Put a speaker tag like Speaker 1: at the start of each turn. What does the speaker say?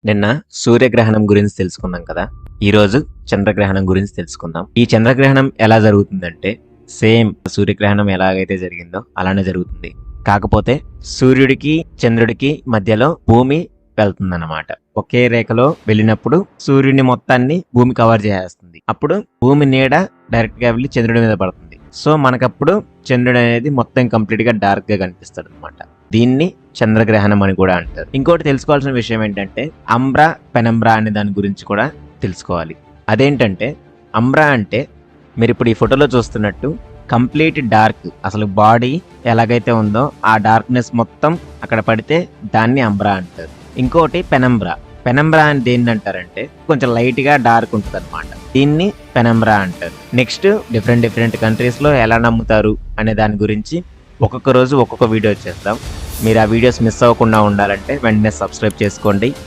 Speaker 1: నిన్న సూర్యగ్రహణం గురించి తెలుసుకున్నాం కదా. ఈరోజు చంద్రగ్రహణం గురించి తెలుసుకుందాం. ఈ చంద్రగ్రహణం ఎలా జరుగుతుందంటే సేమ్ సూర్యగ్రహణం ఎలాగైతే జరిగిందో అలానే జరుగుతుంది. కాకపోతే సూర్యుడికి చంద్రుడికి మధ్యలో భూమి వెళ్తుందన్నమాట. ఒకే రేఖలో వెళ్ళినప్పుడు సూర్యుని మొత్తాన్ని భూమి కవర్ చేసేస్తుంది. అప్పుడు భూమి నీడ డైరెక్ట్ గా వెళ్ళి చంద్రుడి మీద పడుతుంది. సో మనకప్పుడు చంద్రుడు అనేది మొత్తం కంప్లీట్ గా డార్క్ గా కనిపిస్తాడు అనమాట. దీన్ని చంద్రగ్రహణం అని కూడా అంటారు. ఇంకోటి తెలుసుకోవాల్సిన విషయం ఏంటంటే అంబ్రా పెనంబ్రా అనే దాని గురించి కూడా తెలుసుకోవాలి. అదేంటంటే అంబ్రా అంటే మీరు ఇప్పుడు ఈ ఫోటోలో చూస్తున్నట్టు కంప్లీట్ డార్క్, అసలు బాడీ ఎలాగైతే ఉందో ఆ డార్క్నెస్ మొత్తం అక్కడ పడితే దాన్ని అంబ్రా అంటారు. ఇంకోటి పెనంబ్రా. పెనంబ్రా అని దేన్ని అంటారంటే కొంచెం లైట్ గా డార్క్ ఉంటుంది అనమాట. దీన్ని పెనంబ్రా అంటారు. నెక్స్ట్ డిఫరెంట్ కంట్రీస్ లో ఎలా నమ్ముతారు అనే దాని గురించి ఒక్కొక్క రోజు ఒక్కొక్క వీడియో చేద్దాం. మీరు ఆ వీడియోస్ మిస్ అవ్వకుండా ఉండాలంటే వెంటనే సబ్స్క్రైబ్ చేసుకోండి.